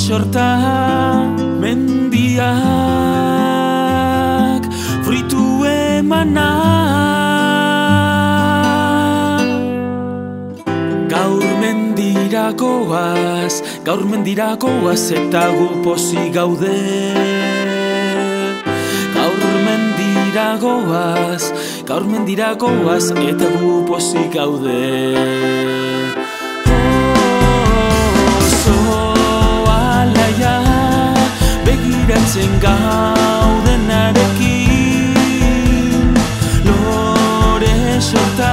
sorta mendiak fruitu emana. Gaur mendirakoaz eta gu pozik gaude. Gaur mendirakoaz eta gu pozik gaude. Oso alaia begiratzen gaudenarekin, lore sorta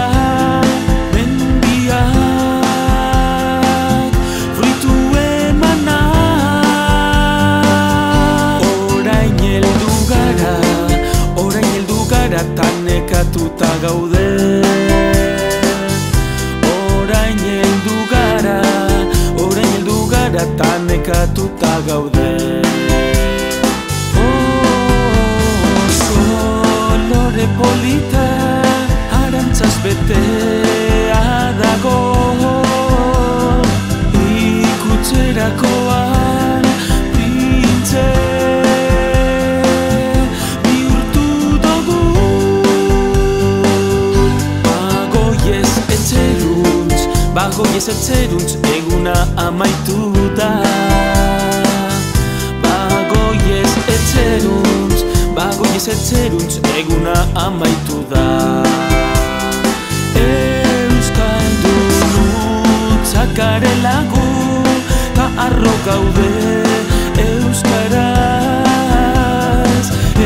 tanekatuta gaude. Orain heldu gara tanekatuta gaude. Oso lore polita arantzaz betea dago, ikutzerakoan printze bagoiez etzeruntz eguna amaitu da. Bagoiez etzeruntz eguna amaitu da. Euskaldunutza garelagu ta arro gaude euskaraz,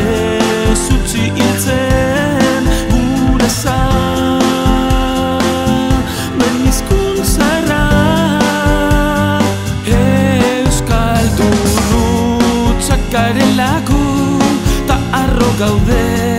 ez utzi hiltzen gure garelagu ta arro gaude.